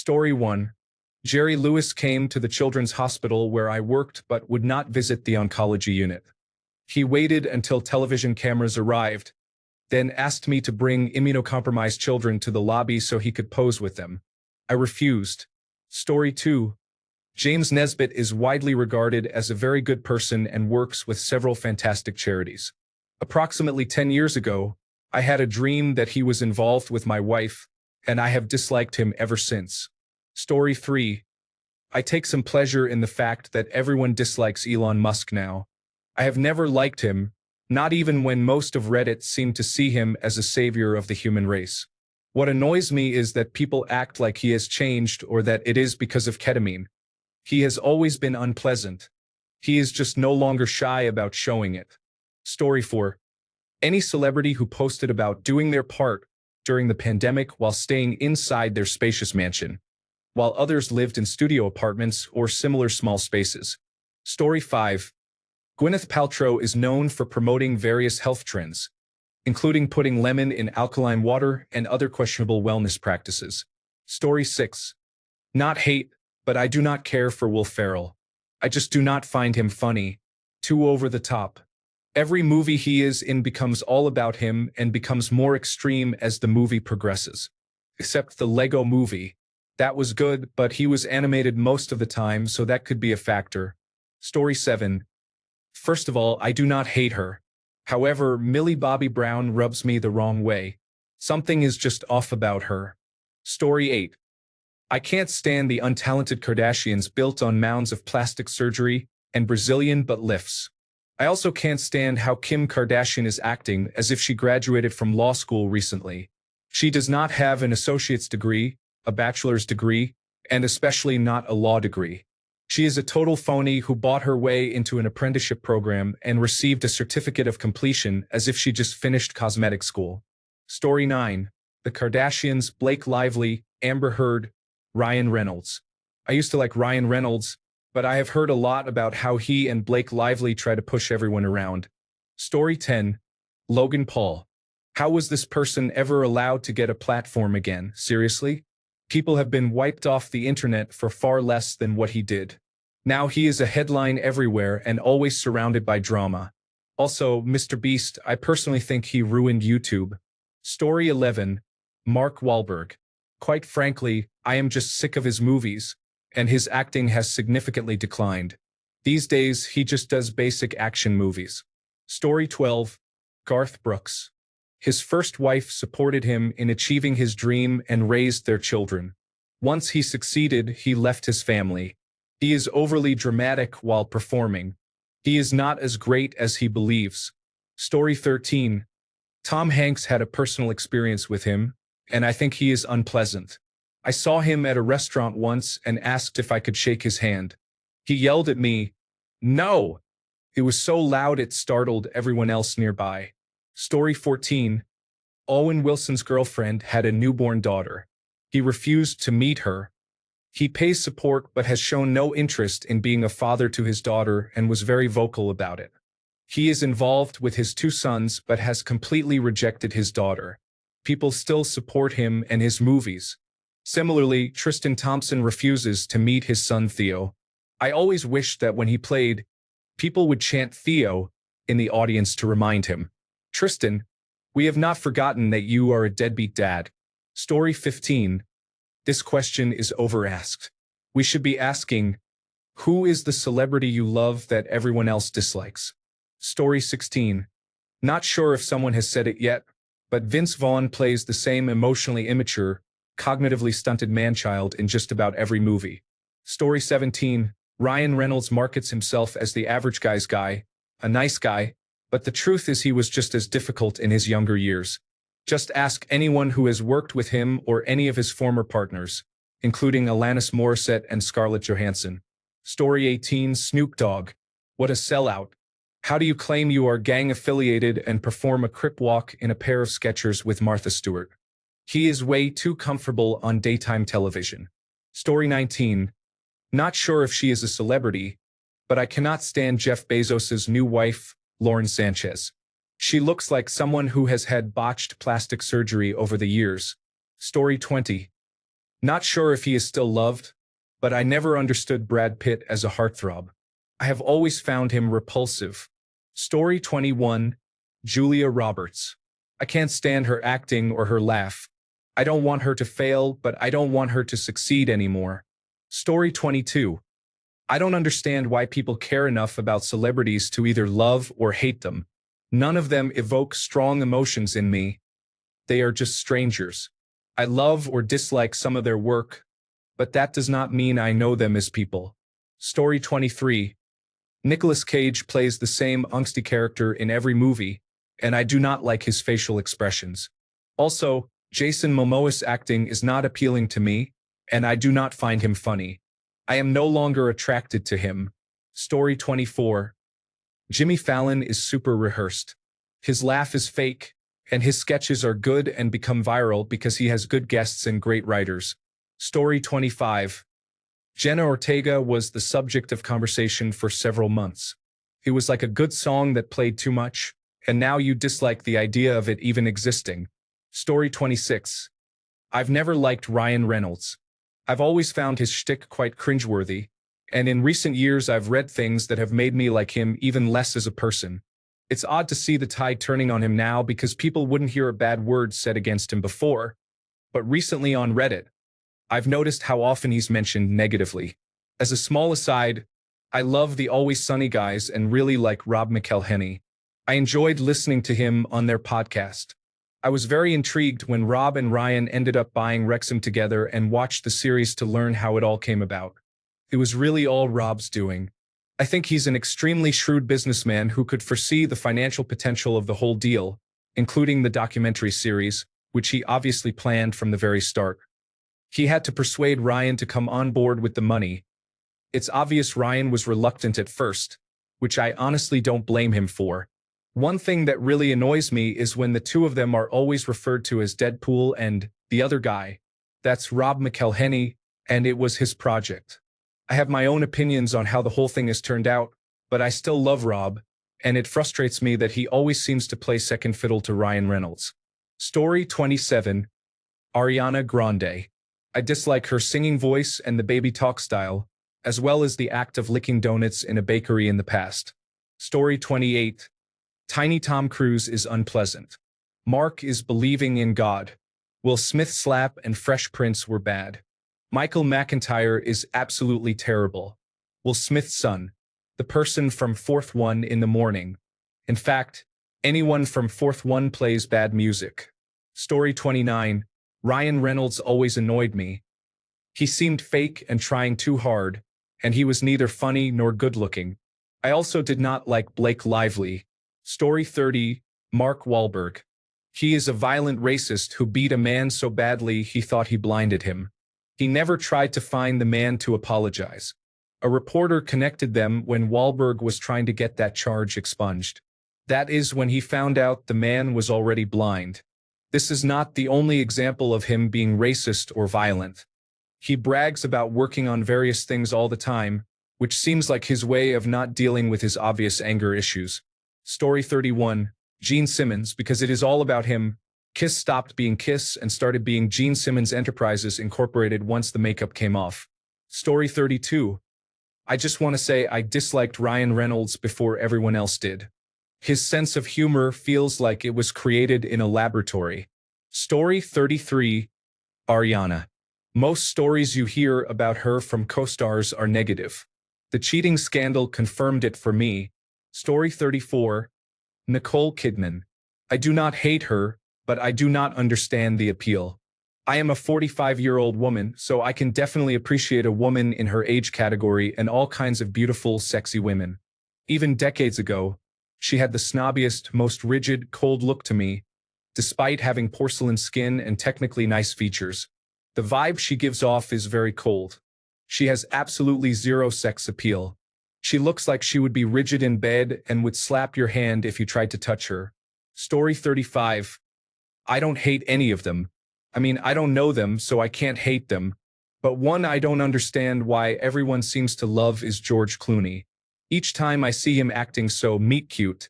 Story 1. Jerry Lewis came to the children's hospital where I worked but would not visit the oncology unit. He waited until television cameras arrived, then asked me to bring immunocompromised children to the lobby so he could pose with them. I refused. Story 2. James Nesbitt is widely regarded as a very good person and works with several fantastic charities. Approximately 10 years ago, I had a dream that he was involved with my wife, and I have disliked him ever since. Story 3. I take some pleasure in the fact that everyone dislikes Elon Musk now. I have never liked him, not even when most of Reddit seem to see him as a savior of the human race. What annoys me is that people act like he has changed or that it is because of ketamine. He has always been unpleasant. He is just no longer shy about showing it. Story 4. Any celebrity who posted about doing their part during the pandemic while staying inside their spacious mansion, while others lived in studio apartments or similar small spaces. Story 5. Gwyneth Paltrow is known for promoting various health trends, including putting lemon in alkaline water and other questionable wellness practices. Story 6. Not hate, but I do not care for Will Ferrell. I just do not find him funny. Too over the top. Every movie he is in becomes all about him and becomes more extreme as the movie progresses. Except the Lego movie. That was good, but he was animated most of the time, so that could be a factor. Story 7. First of all, I do not hate her. However, Millie Bobby Brown rubs me the wrong way. Something is just off about her. Story 8. I can't stand the untalented Kardashians built on mounds of plastic surgery and Brazilian butt lifts. I also can't stand how Kim Kardashian is acting as if she graduated from law school recently. She does not have an associate's degree, a bachelor's degree, and especially not a law degree. She is a total phony who bought her way into an apprenticeship program and received a certificate of completion as if she just finished cosmetic school. Story 9. The Kardashians, Blake Lively, Amber Heard, Ryan Reynolds. I used to like Ryan Reynolds, but I have heard a lot about how he and Blake Lively try to push everyone around. Story 10. Logan Paul. How was this person ever allowed to get a platform again? Seriously? People have been wiped off the internet for far less than what he did. Now he is a headline everywhere and always surrounded by drama. Also, Mr. Beast, I personally think he ruined YouTube. Story 11. Mark Wahlberg. Quite frankly, I am just sick of his movies, and his acting has significantly declined. These days, he just does basic action movies. Story 12. Garth Brooks. His first wife supported him in achieving his dream and raised their children. Once he succeeded, he left his family. He is overly dramatic while performing. He is not as great as he believes. Story 13. Tom Hanks had a personal experience with him, and I think he is unpleasant. I saw him at a restaurant once and asked if I could shake his hand. He yelled at me, "No!" It was so loud it startled everyone else nearby. Story 14. Owen Wilson's girlfriend had a newborn daughter. He refused to meet her. He pays support but has shown no interest in being a father to his daughter and was very vocal about it. He is involved with his two sons but has completely rejected his daughter. People still support him and his movies. Similarly, Tristan Thompson refuses to meet his son Theo. I always wished that when he played, people would chant Theo in the audience to remind him, "Tristan, we have not forgotten that you are a deadbeat dad." Story 15. This question is overasked. We should be asking, who is the celebrity you love that everyone else dislikes? Story 16. Not sure if someone has said it yet, but Vince Vaughn plays the same emotionally immature, cognitively stunted man-child in just about every movie. Story 17. Ryan Reynolds markets himself as the average guy's guy, a nice guy, but the truth is he was just as difficult in his younger years. Just ask anyone who has worked with him or any of his former partners, including Alanis Morissette and Scarlett Johansson. Story 18. Snoop Dogg. What a sellout. How do you claim you are gang-affiliated and perform a crip walk in a pair of Skechers with Martha Stewart? He is way too comfortable on daytime television. Story 19. Not sure if she is a celebrity, but I cannot stand Jeff Bezos's new wife, Lauren Sanchez. She looks like someone who has had botched plastic surgery over the years. Story 20. Not sure if he is still loved, but I never understood Brad Pitt as a heartthrob. I have always found him repulsive. Story 21. Julia Roberts. I can't stand her acting or her laugh. I don't want her to fail, but I don't want her to succeed anymore. Story 22. I don't understand why people care enough about celebrities to either love or hate them. None of them evoke strong emotions in me. They are just strangers. I love or dislike some of their work, but that does not mean I know them as people. Story 23. Nicolas Cage plays the same angsty character in every movie, and I do not like his facial expressions. Also, Jason Momoa's acting is not appealing to me, and I do not find him funny. I am no longer attracted to him. Story 24. Jimmy Fallon is super rehearsed. His laugh is fake, and his sketches are good and become viral because he has good guests and great writers. Story 25. Jenna Ortega was the subject of conversation for several months. It was like a good song that played too much, and now you dislike the idea of it even existing. Story 26. I've never liked Ryan Reynolds. I've always found his shtick quite cringeworthy, and in recent years I've read things that have made me like him even less as a person. It's odd to see the tide turning on him now because people wouldn't hear a bad word said against him before, but recently on Reddit, I've noticed how often he's mentioned negatively. As a small aside, I love the Always Sunny guys and really like Rob McElhenney. I enjoyed listening to him on their podcast. I was very intrigued when Rob and Ryan ended up buying Wrexham together and watched the series to learn how it all came about. It was really all Rob's doing. I think he's an extremely shrewd businessman who could foresee the financial potential of the whole deal, including the documentary series, which he obviously planned from the very start. He had to persuade Ryan to come on board with the money. It's obvious Ryan was reluctant at first, which I honestly don't blame him for. One thing that really annoys me is when the two of them are always referred to as Deadpool and the other guy. That's Rob McElhenney, and it was his project. I have my own opinions on how the whole thing has turned out, but I still love Rob, and it frustrates me that he always seems to play second fiddle to Ryan Reynolds. Story 27. Ariana Grande. I dislike her singing voice and the baby talk style, as well as the act of licking donuts in a bakery in the past. Story 28. Tiny Tom Cruise is unpleasant. Mark is believing in God. Will Smith's slap and Fresh Prince were bad. Michael McIntyre is absolutely terrible. Will Smith's son, the person from Fourth One in the Morning. In fact, anyone from Fourth One plays bad music. Story 29. Ryan Reynolds always annoyed me. He seemed fake and trying too hard, and he was neither funny nor good-looking. I also did not like Blake Lively. Story 30. Mark Wahlberg. He is a violent racist who beat a man so badly he thought he blinded him. He never tried to find the man to apologize. A reporter connected them when Wahlberg was trying to get that charge expunged. That is when he found out the man was already blind. This is not the only example of him being racist or violent. He brags about working on various things all the time, which seems like his way of not dealing with his obvious anger issues. Story 31. Gene Simmons, because it is all about him. Kiss stopped being Kiss and started being Gene Simmons Enterprises Incorporated once the makeup came off. Story 32. I just want to say I disliked Ryan Reynolds before everyone else did. His sense of humor feels like it was created in a laboratory. Story 33. Ariana. Most stories you hear about her from co-stars are negative. The cheating scandal confirmed it for me. Story 34. Nicole Kidman. I do not hate her, but I do not understand the appeal. I am a 45-year-old woman, so I can definitely appreciate a woman in her age category and all kinds of beautiful, sexy women. Even decades ago, she had the snobbiest, most rigid, cold look to me, despite having porcelain skin and technically nice features. The vibe she gives off is very cold. She has absolutely zero sex appeal. She looks like she would be rigid in bed and would slap your hand if you tried to touch her. Story 35. I don't hate any of them. I mean, I don't know them, so I can't hate them. But one I don't understand why everyone seems to love is George Clooney. Each time I see him acting so meet-cute,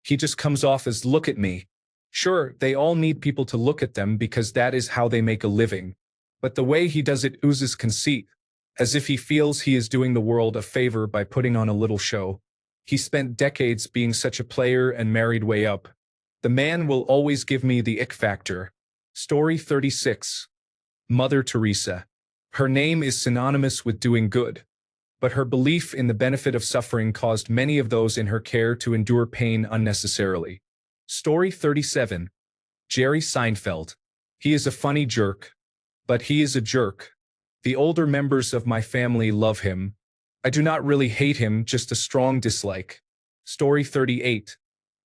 he just comes off as look at me. Sure, they all need people to look at them because that is how they make a living. but the way he does it oozes conceit, as if he feels he is doing the world a favor by putting on a little show. He spent decades being such a player and married way up. The man will always give me the ick factor. Story 36. Mother Teresa. Her name is synonymous with doing good, but her belief in the benefit of suffering caused many of those in her care to endure pain unnecessarily. Story 37. Jerry Seinfeld. He is a funny jerk, but he is a jerk. The older members of my family love him. I do not really hate him, just a strong dislike. Story 38.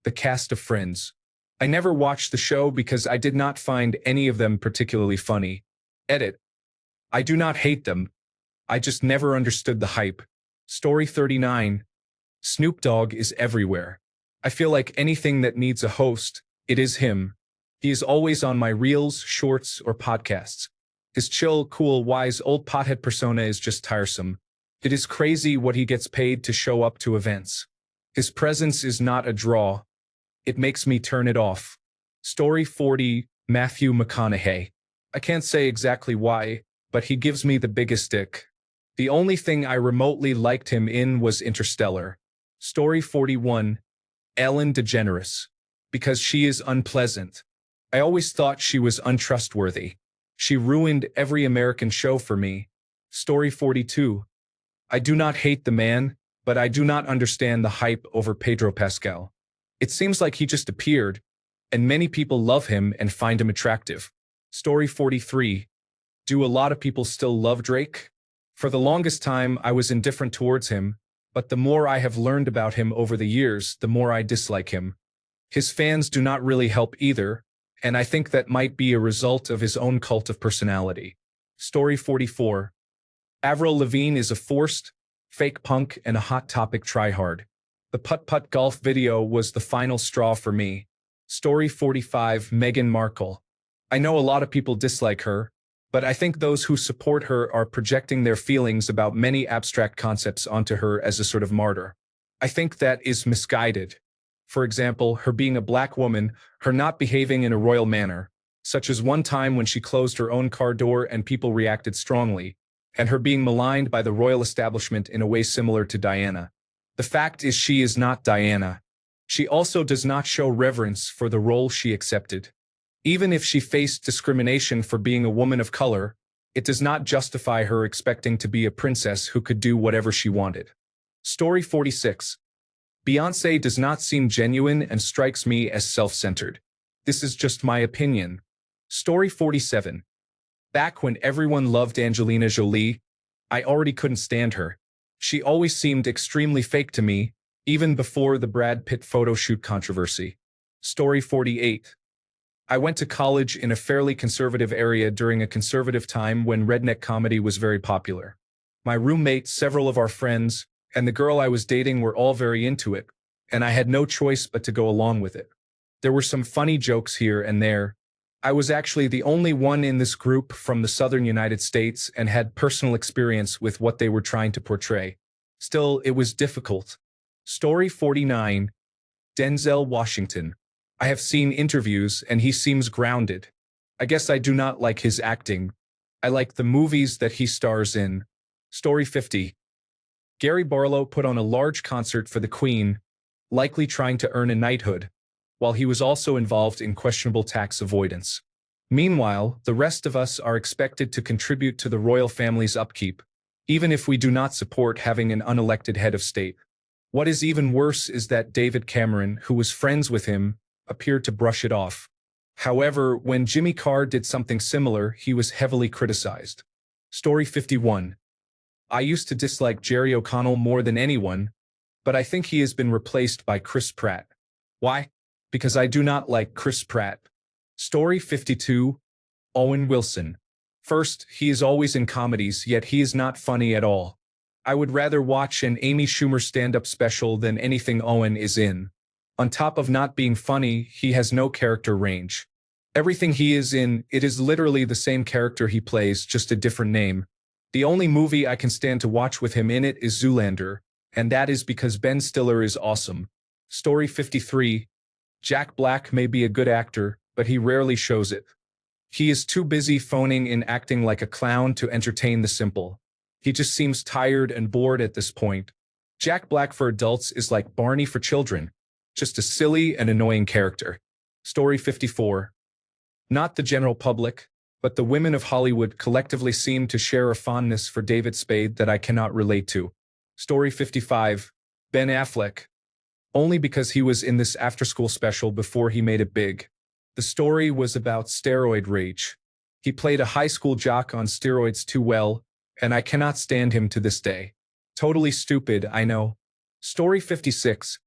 The cast of Friends. I never watched the show because I did not find any of them particularly funny. Edit. I do not hate them. I just never understood the hype. Story 39. Snoop Dogg is everywhere. I feel like anything that needs a host, it is him. He is always on my reels, shorts, or podcasts. His chill, cool, wise old pothead persona is just tiresome. It is crazy what he gets paid to show up to events. His presence is not a draw. It makes me turn it off. Story 40. Matthew McConaughey. I can't say exactly why, but he gives me the biggest ick. The only thing I remotely liked him in was Interstellar. Story 41. Ellen DeGeneres. Because she is unpleasant. I always thought she was untrustworthy. She ruined every American show for me. Story 42. I do not hate the man, but I do not understand the hype over Pedro Pascal. It seems like he just appeared, and many people love him and find him attractive. Story 43. Do a lot of people still love Drake? For the longest time, I was indifferent towards him, but the more I have learned about him over the years, the more I dislike him. His fans do not really help either, and I think that might be a result of his own cult of personality. Story 44. Avril Lavigne is a forced, fake punk and a Hot Topic tryhard. The putt-putt golf video was the final straw for me. Story 45. Meghan Markle. I know a lot of people dislike her, but I think those who support her are projecting their feelings about many abstract concepts onto her as a sort of martyr. I think that is misguided. For example, her being a black woman, her not behaving in a royal manner, such as one time when she closed her own car door and people reacted strongly, and her being maligned by the royal establishment in a way similar to Diana. The fact is she is not Diana. She also does not show reverence for the role she accepted. Even if she faced discrimination for being a woman of color, it does not justify her expecting to be a princess who could do whatever she wanted. Story 46. Beyoncé does not seem genuine and strikes me as self-centered. This is just my opinion. Story 47. Back when everyone loved Angelina Jolie, I already couldn't stand her. She always seemed extremely fake to me, even before the Brad Pitt photo shoot controversy. Story 48. I went to college in a fairly conservative area during a conservative time when redneck comedy was very popular. My roommate, several of our friends, and the girl I was dating were all very into it, and I had no choice but to go along with it. There were some funny jokes here and there. I was actually the only one in this group from the southern United States and had personal experience with what they were trying to portray. Still, it was difficult. Story 49. Denzel Washington. I have seen interviews and he seems grounded. I guess I do not like his acting. I like the movies that he stars in. Story 50. Gary Barlow put on a large concert for the Queen, likely trying to earn a knighthood, while he was also involved in questionable tax avoidance. Meanwhile, the rest of us are expected to contribute to the royal family's upkeep, even if we do not support having an unelected head of state. What is even worse is that David Cameron, who was friends with him, appeared to brush it off. However, when Jimmy Carr did something similar, he was heavily criticized. Story 51. I used to dislike Jerry O'Connell more than anyone, but I think he has been replaced by Chris Pratt. Why? Because I do not like Chris Pratt. Story 52. Owen Wilson. First, he is always in comedies, yet he is not funny at all. I would rather watch an Amy Schumer stand-up special than anything Owen is in. On top of not being funny, he has no character range. Everything he is in, it is literally the same character he plays, just a different name. The only movie I can stand to watch with him in it is Zoolander, and that is because Ben Stiller is awesome. Story 53. Jack Black may be a good actor, but he rarely shows it. He is too busy phoning and acting like a clown to entertain the simple. He just seems tired and bored at this point. Jack Black for adults is like Barney for children, just a silly and annoying character. Story 54. Not the general public, but the women of Hollywood collectively seem to share a fondness for David Spade that I cannot relate to. Story 55. Ben Affleck. Only because he was in this after-school special before he made it big. The story was about steroid rage. He played a high school jock on steroids too well, and I cannot stand him to this day. Totally stupid, I know. Story 56.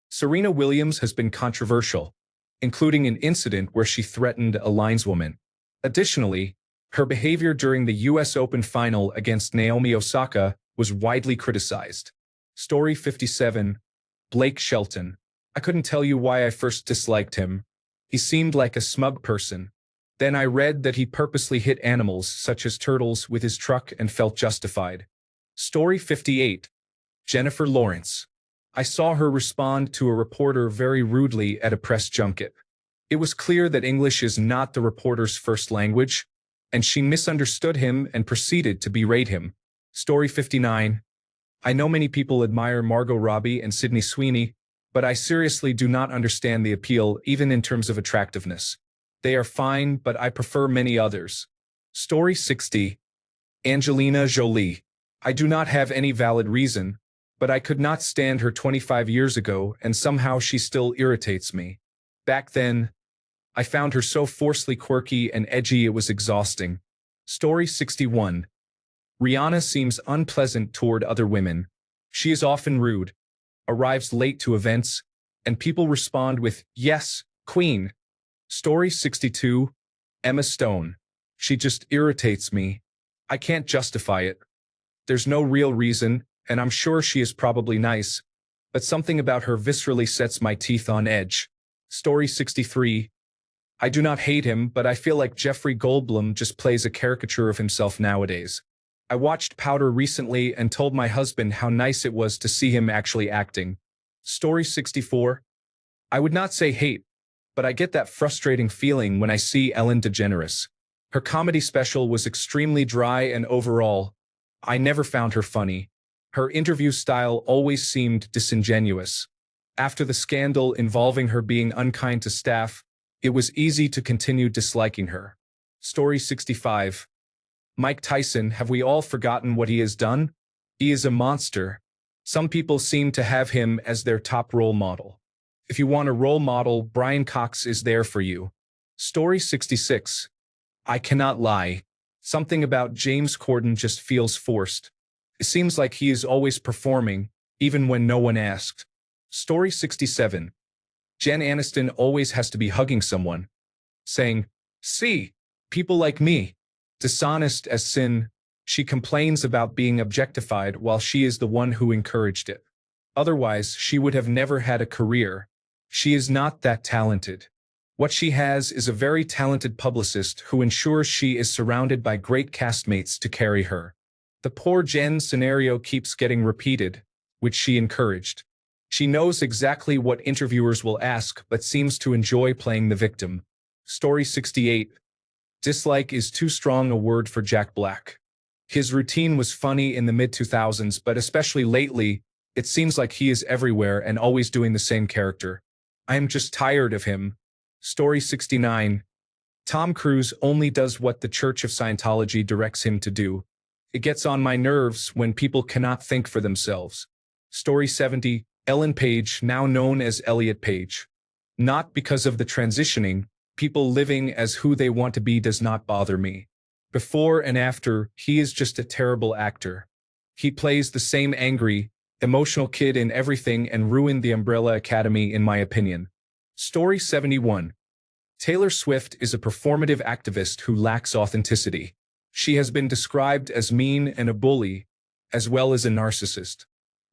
Serena Williams has been controversial, including an incident where she threatened a lineswoman. Additionally, her behavior during the US Open final against Naomi Osaka was widely criticized. Story 57. Blake Shelton. I couldn't tell you why I first disliked him. He seemed like a smug person. Then I read that he purposely hit animals such as turtles with his truck and felt justified. Story 58. Jennifer Lawrence. I saw her respond to a reporter very rudely at a press junket. It was clear that English is not the reporter's first language, and she misunderstood him and proceeded to berate him. Story 59. I know many people admire Margot Robbie and Sydney Sweeney, but I seriously do not understand the appeal even in terms of attractiveness. They are fine, but I prefer many others. Story 60. Angelina Jolie. I do not have any valid reason, but I could not stand her 25 years ago and somehow she still irritates me. Back then, I found her so forcefully quirky and edgy it was exhausting. Story 61. Rihanna seems unpleasant toward other women. She is often rude, arrives late to events, and people respond with, "Yes, Queen." Story 62. Emma Stone. She just irritates me. I can't justify it. There's no real reason, and I'm sure she is probably nice, but something about her viscerally sets my teeth on edge. Story 63. I do not hate him, but I feel like Jeffrey Goldblum just plays a caricature of himself nowadays. I watched Powder recently and told my husband how nice it was to see him actually acting. Story 64. I would not say hate, but I get that frustrating feeling when I see Ellen DeGeneres. Her comedy special was extremely dry and overall, I never found her funny. Her interview style always seemed disingenuous. After the scandal involving her being unkind to staff, it was easy to continue disliking her. Story 65. Mike Tyson, have we all forgotten what he has done? He is a monster. Some people seem to have him as their top role model. If you want a role model, Brian Cox is there for you. Story 66. I cannot lie. Something about James Corden just feels forced. It seems like he is always performing, even when no one asked. Story 67. Jen Aniston always has to be hugging someone, saying, "See, people like me." Dishonest as sin, she complains about being objectified while she is the one who encouraged it. Otherwise, she would have never had a career. She is not that talented. What she has is a very talented publicist who ensures she is surrounded by great castmates to carry her. The poor Jen scenario keeps getting repeated, which she encouraged. She knows exactly what interviewers will ask but seems to enjoy playing the victim. Story 68. Dislike is too strong a word for Jack Black. His routine was funny in the mid-2000s, but especially lately, it seems like he is everywhere and always doing the same character. I am just tired of him. Story 69. Tom Cruise only does what the Church of Scientology directs him to do. It gets on my nerves when people cannot think for themselves. Story 70. Ellen Page, now known as Elliot Page. Not because of the transitioning, people living as who they want to be does not bother me. Before and after, he is just a terrible actor. He plays the same angry, emotional kid in everything and ruined the Umbrella Academy in my opinion. Story 71. Taylor Swift is a performative activist who lacks authenticity. She has been described as mean and a bully, as well as a narcissist.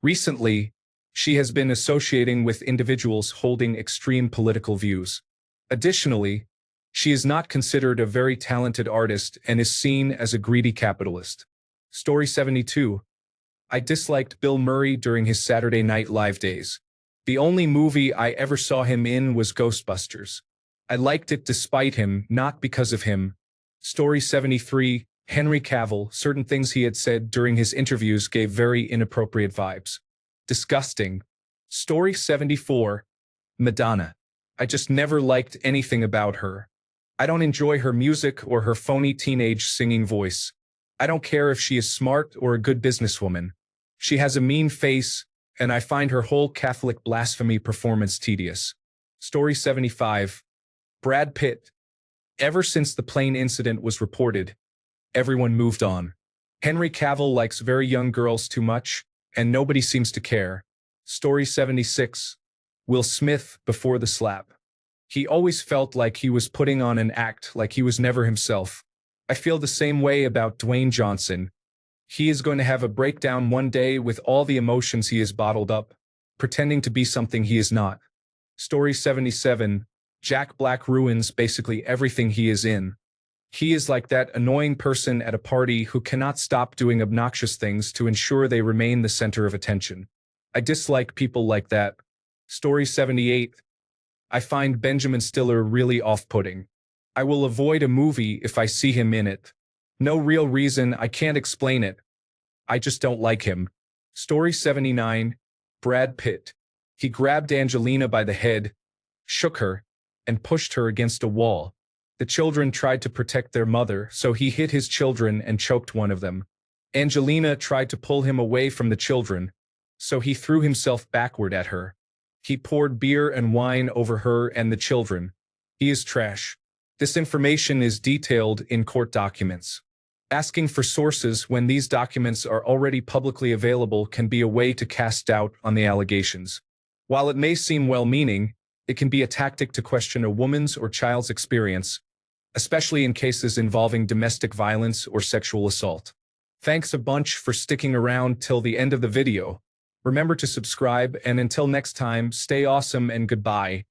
Recently, she has been associating with individuals holding extreme political views. Additionally, she is not considered a very talented artist and is seen as a greedy capitalist. Story 72. I disliked Bill Murray during his Saturday Night Live days. The only movie I ever saw him in was Ghostbusters. I liked it despite him, not because of him, Story 73, Henry Cavill, certain things he had said during his interviews gave very inappropriate vibes. Disgusting. Story 74, Madonna. I just never liked anything about her. I don't enjoy her music or her phony teenage singing voice. I don't care if she is smart or a good businesswoman. She has a mean face, and I find her whole Catholic blasphemy performance tedious. Story 75, Brad Pitt. Ever since the plane incident was reported, everyone moved on. Henry Cavill likes very young girls too much, and nobody seems to care. Story 76, Will Smith before the slap. He always felt like he was putting on an act, like he was never himself. I feel the same way about Dwayne Johnson. He is going to have a breakdown one day with all the emotions he has bottled up, pretending to be something he is not. Story 77, Jack Black ruins basically everything he is in. He is like that annoying person at a party who cannot stop doing obnoxious things to ensure they remain the center of attention. I dislike people like that. Story 78, I find Benjamin Stiller really off-putting. I will avoid a movie if I see him in it. No real reason, I can't explain it. I just don't like him. Story 79, Brad Pitt. He grabbed Angelina by the head, shook her, and pushed her against a wall. The children tried to protect their mother, so he hit his children and choked one of them. Angelina tried to pull him away from the children, so he threw himself backward at her. He poured beer and wine over her and the children. He is trash. This information is detailed in court documents. Asking for sources when these documents are already publicly available can be a way to cast doubt on the allegations. While it may seem well-meaning, it can be a tactic to question a woman's or child's experience, especially in cases involving domestic violence or sexual assault. Thanks a bunch for sticking around till the end of the video. Remember to subscribe, and until next time, stay awesome and goodbye.